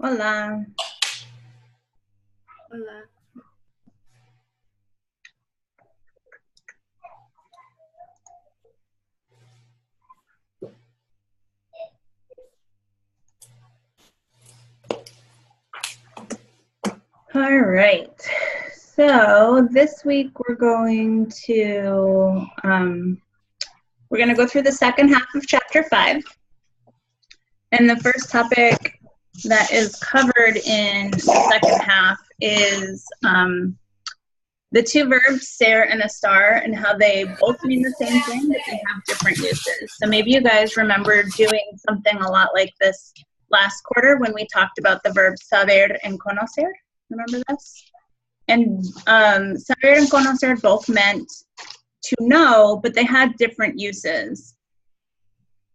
Hola. Hola. All right. So this week we're going to go through the second half of chapter 5. And the first topic that is covered in the second half is the two verbs ser and estar, and how they both mean the same thing, but they have different uses. So maybe you guys remember doing something a lot like this last quarter when we talked about the verbs saber and conocer. Remember this? And saber and conocer both meant to know, but they had different uses.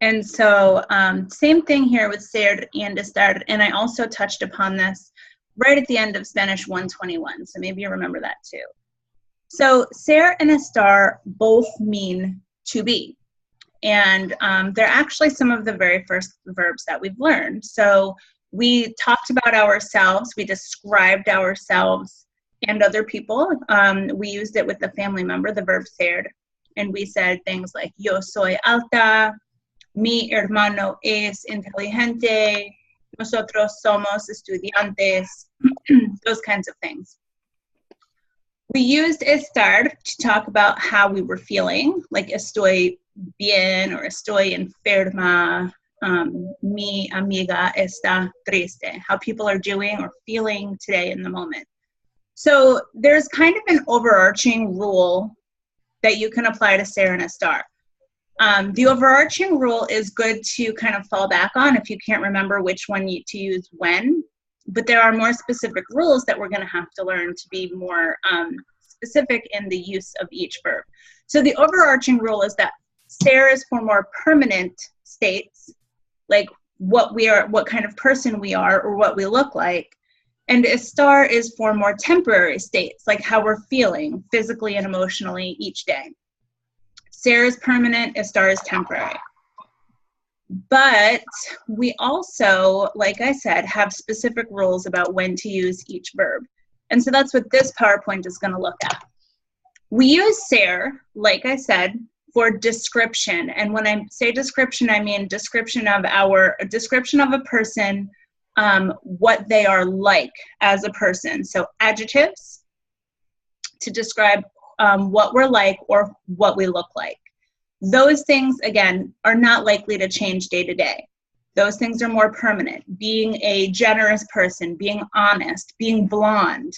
And so same thing here with ser and estar, and I also touched upon this right at the end of Spanish 121, so maybe you remember that too. So ser and estar both mean to be, and they're actually some of the very first verbs that we've learned. So we talked about ourselves, we described ourselves and other people. We used it with the family member, the verb ser, and we said things like, yo soy alta, mi hermano es inteligente, nosotros somos estudiantes, those kinds of things. We used estar to talk about how we were feeling, like estoy bien or estoy enferma, mi amiga está triste, how people are doing or feeling today in the moment. So there's kind of an overarching rule that you can apply to ser and estar. The overarching rule is good to kind of fall back on if you can't remember which one to use when, but there are more specific rules that we're going to have to learn to be more specific in the use of each verb. So the overarching rule is that ser is for more permanent states, like what we are, what kind of person we are, or what we look like. And estar is for more temporary states, like how we're feeling physically and emotionally each day. Ser is permanent, estar is temporary. But we also, like I said, have specific rules about when to use each verb. And so that's what this PowerPoint is going to look at. We use ser, like I said, for description. And when I say description, I mean description of a person, what they are like as a person. So adjectives to describe what we're like or what we look like. Those things, again, are not likely to change day to day. Those things are more permanent. Being a generous person, being honest, being blonde,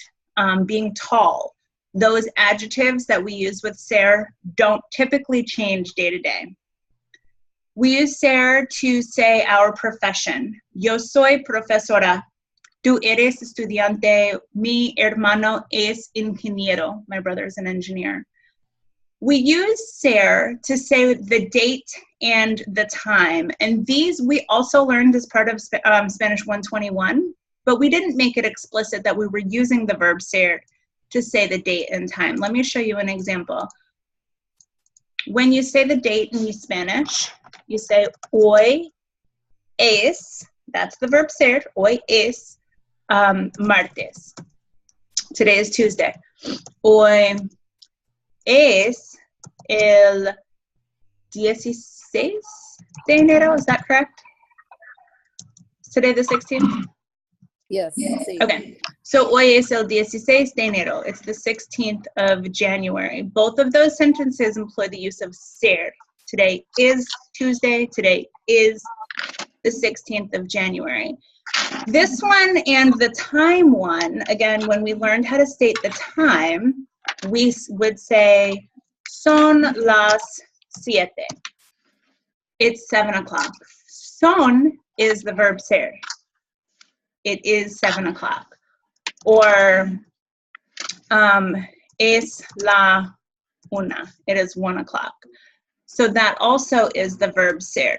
being tall. Those adjectives that we use with ser don't typically change day to day. We use ser to say our profession. Yo soy profesora. Tú eres estudiante. Mi hermano es ingeniero. My brother is an engineer. We use ser to say the date and the time. And these we also learned as part of Spanish 121, but we didn't make it explicit that we were using the verb ser to say the date and time. Let me show you an example. When you say the date in Spanish, you say hoy es, that's the verb ser, hoy es martes. Today is Tuesday. Hoy es el 16 de enero, is that correct? Is today the 16th? Yes. Okay, so hoy es el 16 de enero. It's the 16th of January. Both of those sentences employ the use of ser. Today is Tuesday. Today is the 16th of January. This one and the time one, again, when we learned how to state the time, we would say son las 7. It's 7 o'clock. Son is the verb ser. It is 7 o'clock. Or es la 1. It is 1 o'clock. So that also is the verb ser.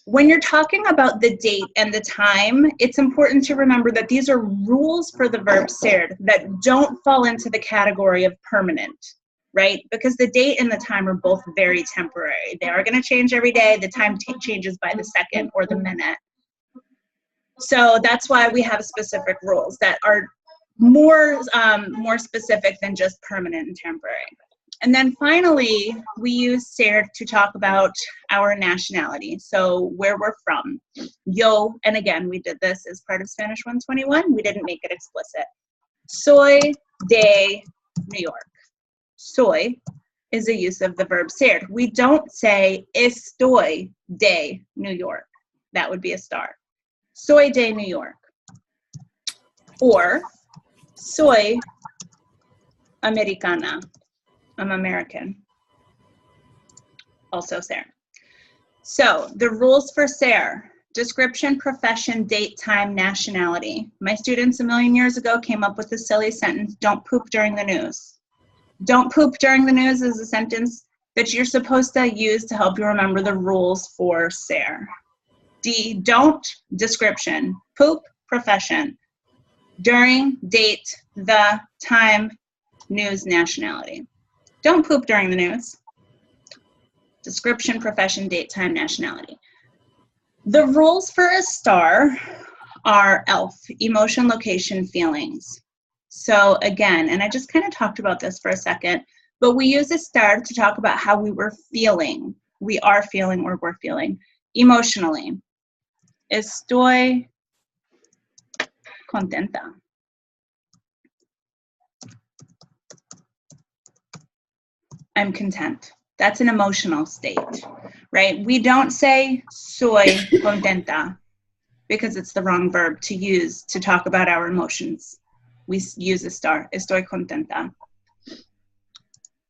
When you're talking about the date and the time, it's important to remember that these are rules for the verb ser that don't fall into the category of permanent, right? Because the date and the time are both very temporary. They are going to change every day. The time changes by the second or the minute. So that's why we have specific rules that are more specific than just permanent and temporary. And then finally, we use ser to talk about our nationality, so where we're from. Yo, and again, we did this as part of Spanish 121. We didn't make it explicit. Soy de New York. Soy is a use of the verb ser. We don't say estoy de New York. That would be a star. Soy de New York. Or soy americana. I'm American. Also ser. So the rules for ser: description, profession, date, time, nationality. My students a million years ago came up with the silly sentence, don't poop during the news. Don't poop during the news is a sentence that you're supposed to use to help you remember the rules for ser. D, don't, description. Poop, profession. During, date, the, time, news, nationality. Don't poop during the news. Description, profession, date, time, nationality. The rules for a star are ELF, emotion, location, feelings. So again, and I just kind of talked about this for a second, but we use a star to talk about how we were feeling. We are feeling or we're feeling emotionally. Estoy contenta. I'm content. That's an emotional state, right? We don't say soy contenta because it's the wrong verb to use to talk about our emotions. We use a star, estoy contenta.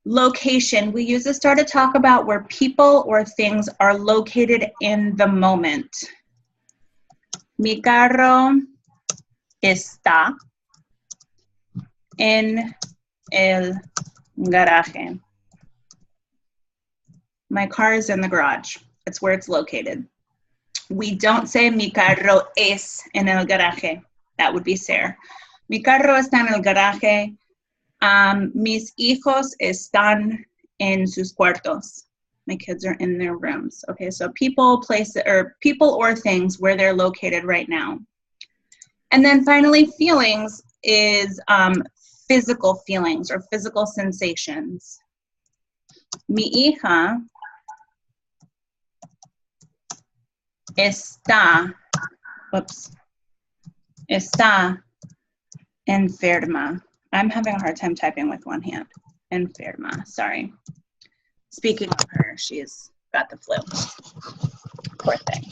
Location, we use a star to talk about where people or things are located in the moment. Mi carro está en el garaje. My car is in the garage. It's where it's located. We don't say mi carro es en el garaje. That would be ser. Mi carro está en el garaje. Mis hijos están en sus cuartos. My kids are in their rooms. Okay, so people, places, or people or things where they're located right now. And then finally, feelings is physical feelings or physical sensations. Mi hija está enferma. I'm having a hard time typing with one hand. Enferma, sorry. Speaking of her, she's got the flu. Poor thing.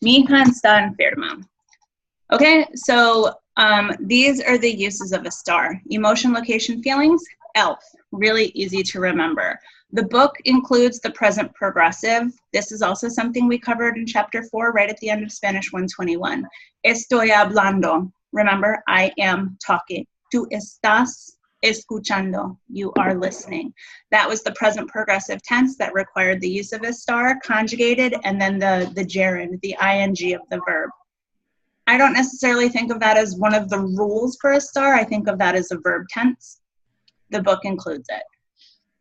Mi hija está enferma. Okay, so these are the uses of a star. Emotion, location, feelings, ELF. Really easy to remember. The book includes the present progressive. This is also something we covered in chapter 4, right at the end of Spanish 121. Estoy hablando. Remember, I am talking. Tú estás escuchando. You are listening. That was the present progressive tense that required the use of a star, conjugated, and then the gerund, the ing of the verb. I don't necessarily think of that as one of the rules for a star. I think of that as a verb tense. The book includes it.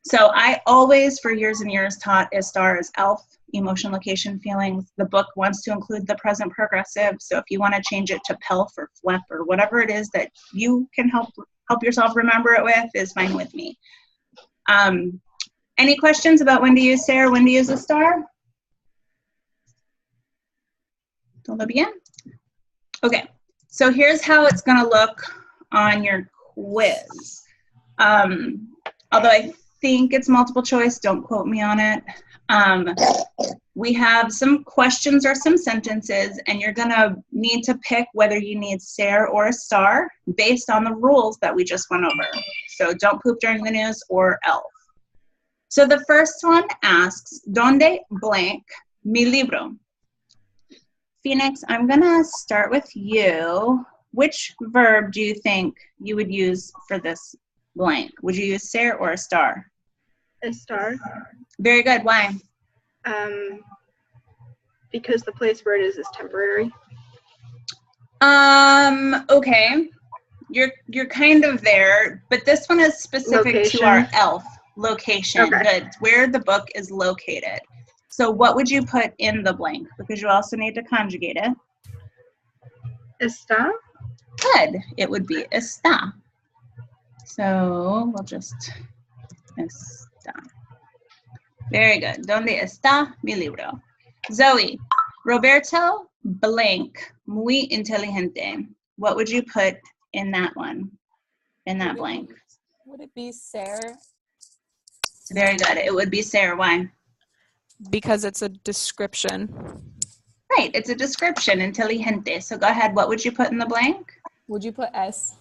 So I always, for years and years, taught a star as ELF, emotion, location, feelings. The book wants to include the present progressive. So if you want to change it to PELF or FLEP or whatever it is that you can help yourself remember it with is fine with me. Any questions about when to use ser, when to use a star? Todo bien? Okay, so here's how it's going to look on your quiz. Although I think it's multiple choice, don't quote me on it. We have some questions or some sentences, and you're going to need to pick whether you need ser or a star based on the rules that we just went over. So don't poop during the news or ELF. So the first one asks, ¿Dónde blank mi libro? Phoenix, I'm going to start with you. Which verb do you think you would use for this blank? Would you use ser or a star? A star. Very good. Why? Because the place where it is temporary. Okay. You're kind of there, but this one is specific Location. to our ELF location. Okay. Good. Where the book is located. So what would you put in the blank? Because you also need to conjugate it. Está. Good. It would be está. So we'll just está. Very good. ¿Dónde está mi libro? Zoe, Roberto blank, muy inteligente. What would you put in that one? In that blank? Would it be Sarah? Very good. It would be Sarah. Why? Because it's a description. Right. It's a description, inteligente. So go ahead. What would you put in the blank? Would you put S?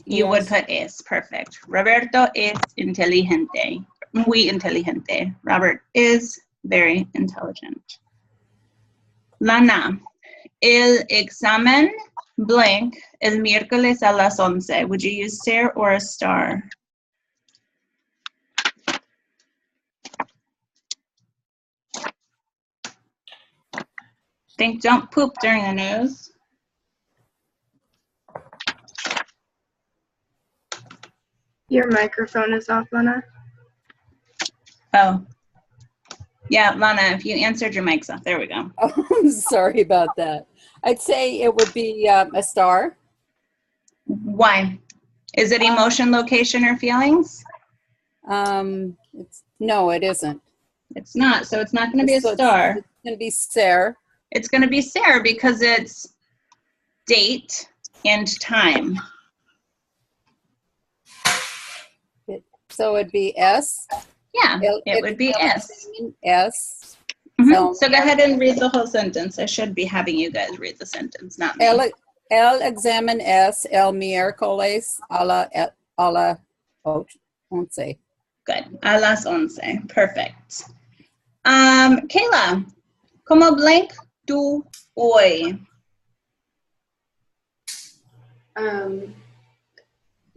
You Yes. would put es. Perfect. Roberto es inteligente. Muy inteligente. Robert is very intelligent. Lana, el examen blank el miércoles a las 11. Would you use ser or a star? Think don't poop during the news. Your microphone is off, Lana. Oh. Yeah, Lana, if you answered your mic's off. There we go. Oh, I'm sorry about that. I'd say it would be a star. Why? Is it emotion, location, or feelings? No, it isn't. It's not, so it's not going to be a star. It's going to be Sarah. It's going to be Sarah because it's date and time. So it'd be S. Yeah, it would be S. S. Mm-hmm. So go ahead and read the whole sentence. I should be having you guys read the sentence, not me. El examen es el miércoles a la 11. Good. A las 11. Perfect. Kayla, como blank tu hoy?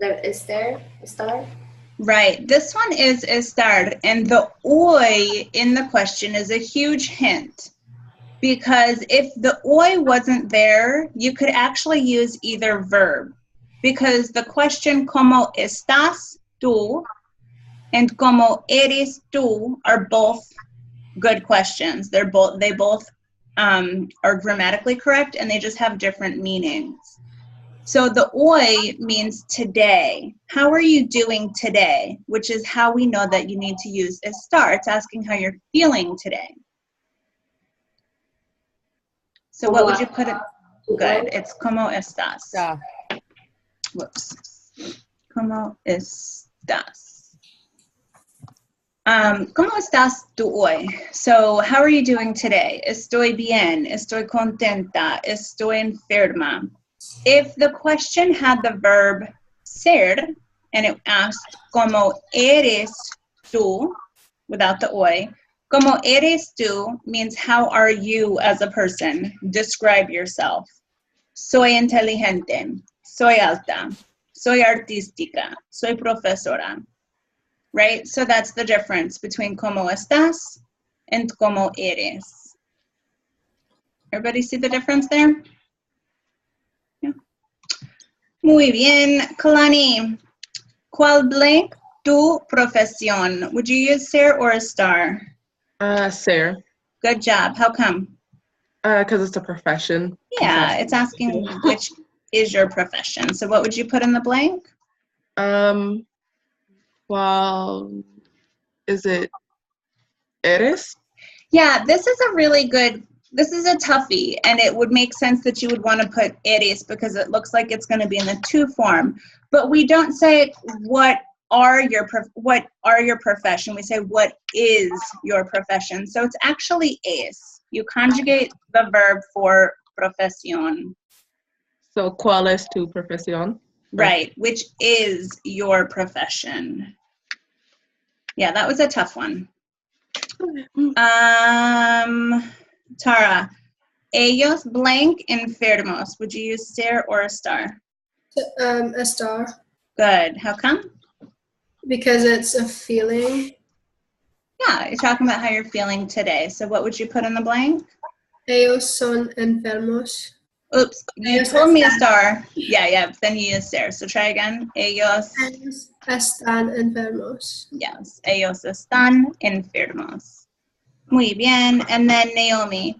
Is there a star? Right. This one is estar, and the hoy in the question is a huge hint. Because if the hoy wasn't there, you could actually use either verb. Because the question como estás tú and como eres tú are both good questions. They both are grammatically correct, and they just have different meanings. So the hoy means today. How are you doing today? Which is how we know that you need to use estar. It's asking how you're feeling today. So what would you put it? Good. It's como estás. Yeah. Whoops. Como estás? ¿Cómo estás tú hoy? So how are you doing today? Estoy bien. Estoy contenta. Estoy enferma. If the question had the verb ser and it asked como eres tú without the hoy, como eres tú means how are you as a person? Describe yourself. Soy inteligente. Soy alta. Soy artística. Soy profesora. Right? So that's the difference between como estás and como eres. Everybody see the difference there? Yeah. Muy bien. Kalani, ¿cuál blank tu profesión? Would you use ser or a star? Ser. Good job. How come? Because it's a profession. Yeah, it's asking which is your profession. So what would you put in the blank? Well, is it eres? Yeah, this is a toughie, and it would make sense that you would want to put eres because it looks like it's going to be in the to form. But we don't say what are your profession. We say what is your profession. So it's actually es. You conjugate the verb for profesión. So, ¿cuál es tu profesión? Right, which is your profession. Yeah, that was a tough one. Tara, ellos blank enfermos. Would you use ser or a star? A star. Good. How come? Because it's a feeling. Yeah, you're talking about how you're feeling today. So what would you put in the blank? Ellos son enfermos. Oops, you told me a star. Yeah, then you use ser. So try again. Ellos Están enfermos. Yes, ellos están enfermos. Muy bien. And then Naomi,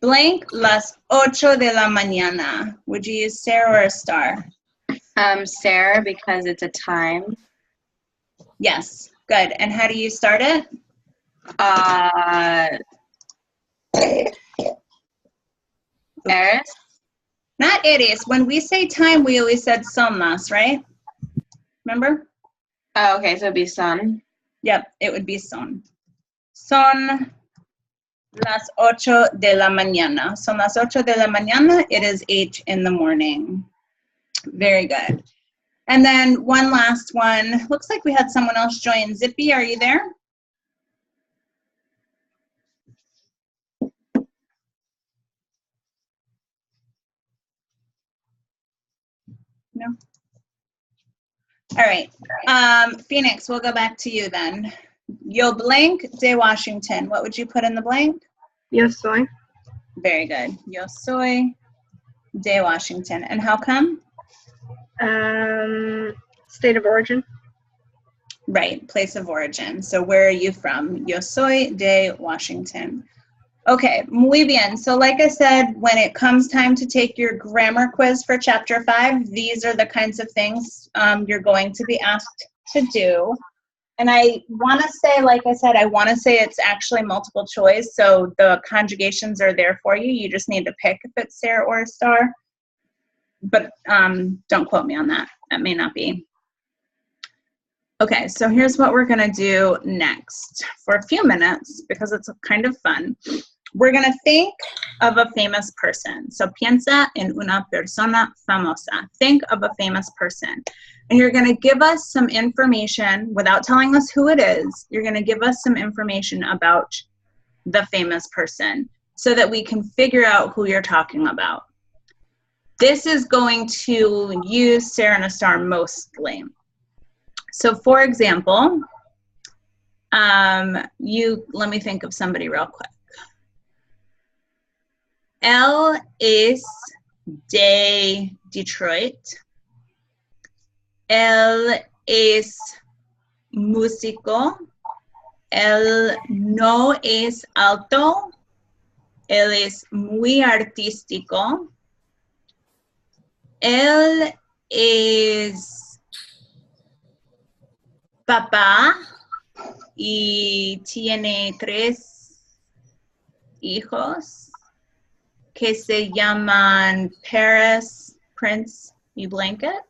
Blank las 8 de la mañana. Would you use Sarah or a star? Sarah, because it's a time. Yes, good. And how do you start it? Eris. Not it is. When we say time, we always said son las, right? Remember? Oh, okay, so it'd be sun. Yep, it would be son. Son las 8 de la mañana. Son las 8 de la mañana. It is 8 in the morning. Very good. And then one last one. Looks like we had someone else join. Zippy, are you there? No. All right. Phoenix, we'll go back to you then. Yo blank de Washington. What would you put in the blank? Yo soy. Very good. Yo soy de Washington. And how come? State of origin. Right, place of origin. So where are you from? Yo soy de Washington. Okay, muy bien. So like I said, when it comes time to take your grammar quiz for chapter 5, these are the kinds of things you're going to be asked to do. And I want to say, like I said, I want to say it's actually multiple choice. So the conjugations are there for you. You just need to pick if it's Sarah or a star. But don't quote me on that. That may not be. Okay, so here's what we're going to do next for a few minutes because it's kind of fun. We're going to think of a famous person. So piensa en una persona famosa. Think of a famous person. And you're going to give us some information without telling us who it is. You're going to give us some information about the famous person so that we can figure out who you're talking about. This is going to use Sarah and a star mostly. So for example, let me think of somebody real quick. Él es de Detroit. Él es músico. Él no es alto. Él es muy artístico. Él es papá y tiene 3 hijos que se llaman Paris, Prince y Blanket.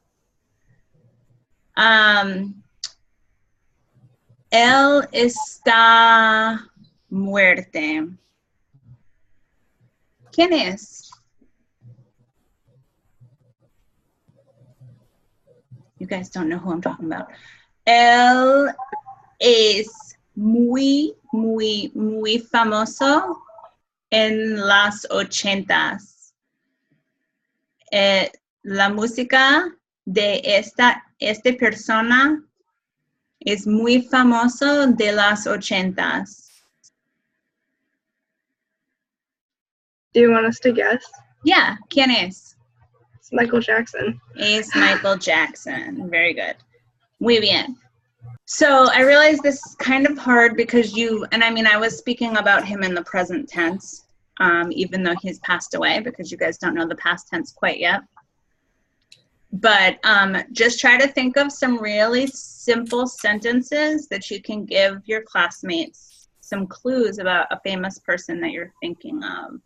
Él está muerto. ¿Quién es? You guys don't know who I'm talking about. Él es muy famoso en las 80s. La música de esta persona es muy famoso de las 80s. Do you want us to guess? Yeah, ¿quién es? It's Michael Jackson. Es Michael Jackson. Very good. Muy bien. So I realize this is kind of hard because I was speaking about him in the present tense, even though he's passed away, because you guys don't know the past tense quite yet. But just try to think of some really simple sentences that you can give your classmates some clues about a famous person that you're thinking of.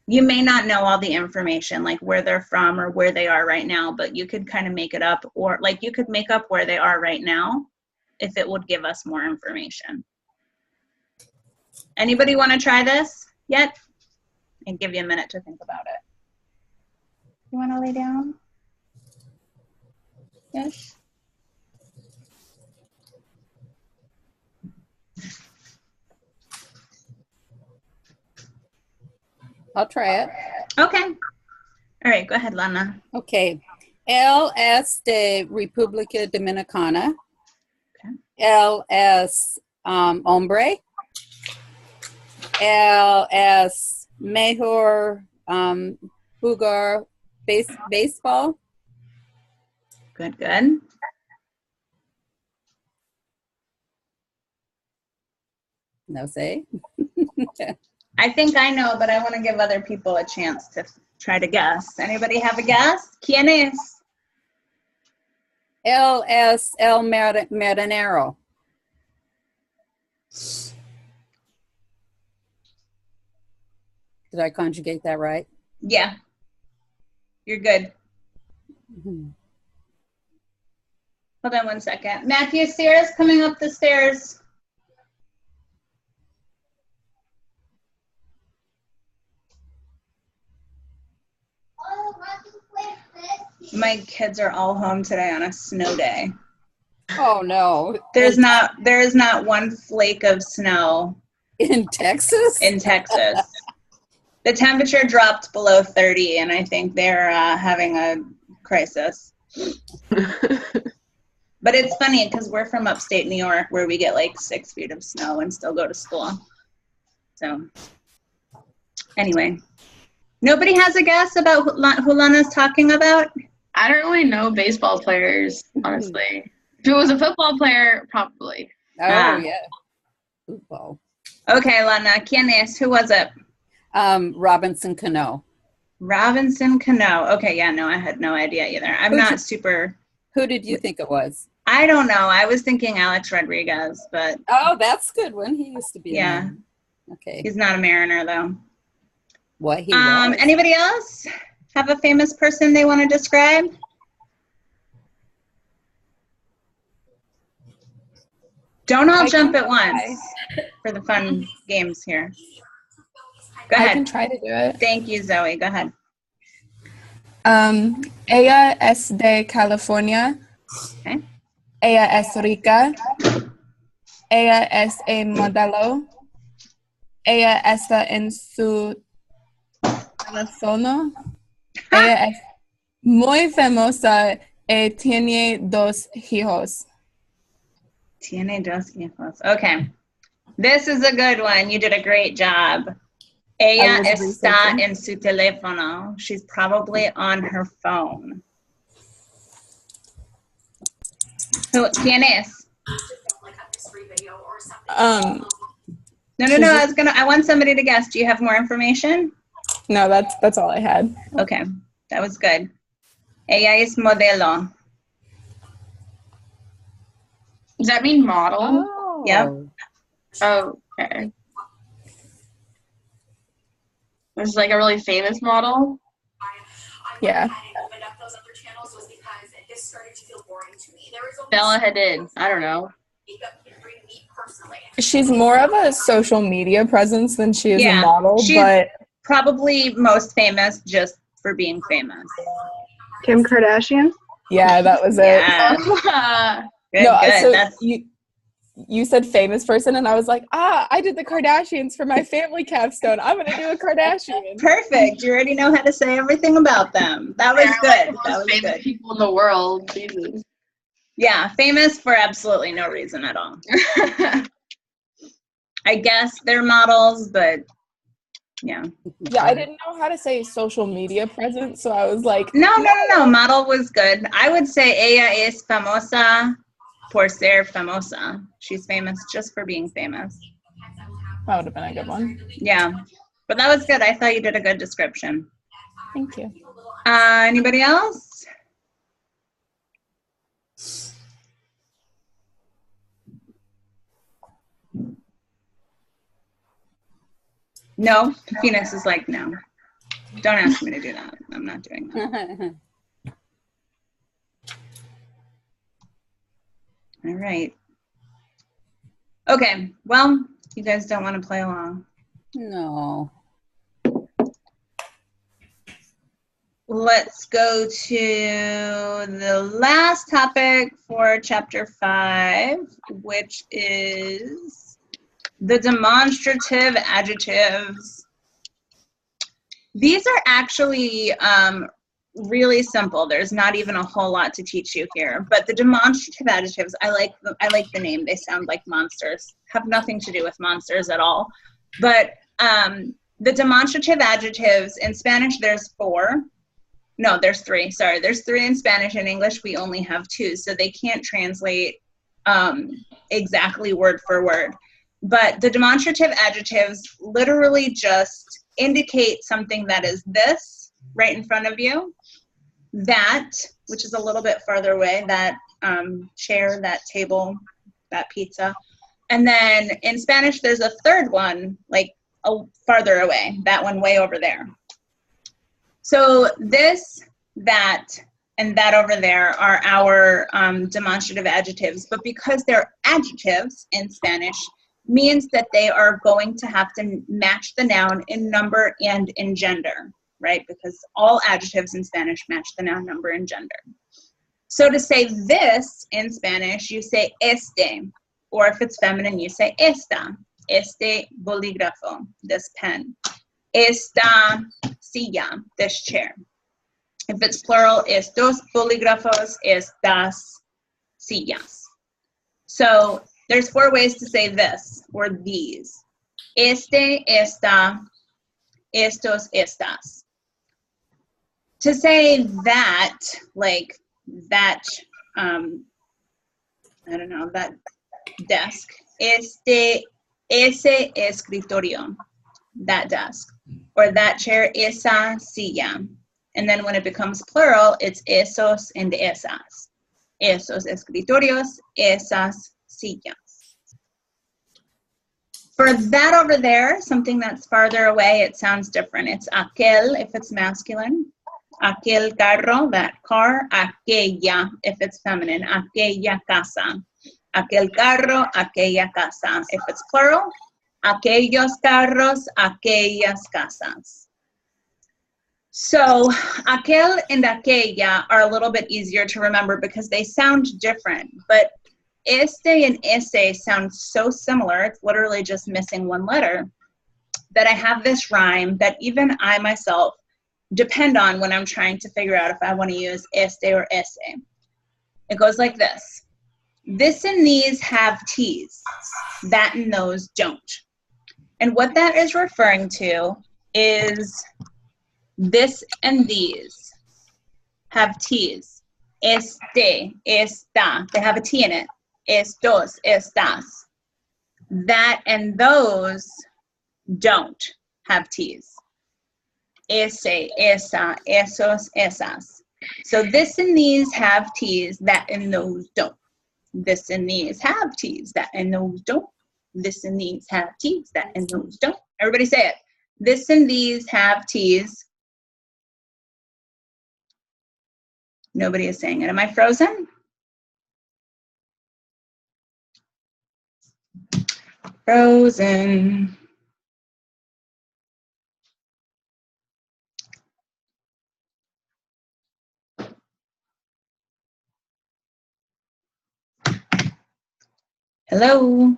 You may not know all the information, like where they're from or where they are right now, but you could kind of make it up, or like you could make up where they are right now if it would give us more information. Anybody want to try this yet? And give you a minute to think about it. You want to lay down? Yes? I'll try it. Okay. All right, go ahead, Lana. Okay. Él es de República Dominicana. Okay. Él es hombre. Él es mejor jugar baseball. Good, good. No sé. I think I know, but I want to give other people a chance to try to guess. Anybody have a guess? ¿Quién es? El Marinero. Did I conjugate that right? Yeah. You're good. Mhm. Hold on one second. Matthew, Sarah's coming up the stairs. My kids are all home today on a snow day. Oh no. There is not one flake of snow In Texas? in Texas. The temperature dropped below 30, and I think they're having a crisis. But it's funny because we're from upstate New York, where we get like 6 feet of snow and still go to school. So anyway, nobody has a guess about who Lana's talking about? I don't really know baseball players, honestly. If it was a football player, probably. Oh yeah. Football. Okay, Lana, ¿quién es? Who was it? Robinson Cano. Robinson Cano. Okay, yeah, no, I had no idea either. I'm not super. Who did you think it was? I don't know. I was thinking Alex Rodriguez, but Oh, that's a good one. He used to be. Yeah. A Mariner. Okay. he's not a Mariner though. What he was. Anybody else have a famous person they want to describe? Don't all jump at once for the fun games here. Go I can ahead. try to do it. Thank you, Zoe. Go ahead. Ella es de California. Okay. Ella es rica. Ella es a modelo. Ella está en su teléfono. Ella es muy famosa y tiene 2 hijos. Tiene dos hijos. Okay. This is a good one. You did a great job. Ella was está researching. en su teléfono. She's probably on her phone. ¿Quién es? No. I want somebody to guess. Do you have more information? No, that's all I had. Okay. That was good. Ella es modelo. Does that mean model? Oh. Yep. Oh, okay. Was like a really famous model? Yeah. Bella Hadid. I don't know. She's more of a social media presence than she is Yeah, a model, she's- but Probably most famous just for being famous. Kim Kardashian? yeah, that was it. Yeah. Good, No, good. so That's, you said famous person, and I was like, I did the Kardashians for my family capstone. I'm gonna do a Kardashian. perfect. You already know how to say everything about them. That was good. Most That was famous good. people in the world. Jesus. Yeah, famous for absolutely no reason at all. I guess they're models, but yeah. Yeah, I didn't know how to say social media presence, so I was like, No. Model was good. I would say ella es famosa por ser famosa. She's famous just for being famous. that would have been a good one. Yeah, but that was good. I thought you did a good description. Thank you. Anybody else? No, Phoenix is like, no. Don't ask me to do that. I'm not doing that. All right. Okay, well, you guys don't want to play along. No. Let's go to the last topic for chapter 5, which is the demonstrative adjectives. These are actually really simple. There's not even a whole lot to teach you here, but the demonstrative adjectives, I like the name. They sound like monsters. Have nothing to do with monsters at all. But the demonstrative adjectives in Spanish, there's 4. No, there's 3. Sorry, there's 3 in Spanish. In English, we only have 2, so they can't translate exactly word for word. But the demonstrative adjectives literally just indicate something that is this right in front of you, that, which is a little bit farther away, that chair, that table, that pizza. And then in Spanish, there's a third one, like farther away, that one way over there. So this, that, and that over there are our demonstrative adjectives. But because they're adjectives in Spanish, means that they are going to have to match the noun in number and in gender, right? Because all adjectives in Spanish match the noun, number, and gender. So to say this in Spanish, you say este, or if it's feminine, you say esta, este bolígrafo, this pen, esta silla, this chair. If it's plural, estos bolígrafos, estas sillas. So there's 4 ways to say this, or these. Este, esta, estos, estas. To say that, like that, I don't know, that desk. Ese escritorio, that desk. Or that chair, esa silla. And then when it becomes plural, it's esos and esas. Esos escritorios, esas sillas. For that over there, something that's farther away, it sounds different. It's aquel if it's masculine. Aquel carro, that car. Aquella if it's feminine. Aquella casa. Aquel carro, aquella casa. If it's plural, aquellos carros, aquellas casas. So aquel and aquella are a little bit easier to remember because they sound different, but este and ese sound so similar, it's literally just missing one letter, that I have this rhyme that even I myself depend on when I'm trying to figure out if I want to use este or ese. It goes like this. This and these have T's, that and those don't. And what that is referring to is this and these have T's. Este, esta, they have a T in it. Estos, estas. That and those don't have T's. Ese, esa, esos, esas. So this and these have T's, that and those don't. This and these have T's, that and those don't. This and these have T's, that and those don't. Everybody say it. This and these have T's. Nobody is saying it. Am I frozen? Frozen. Hello?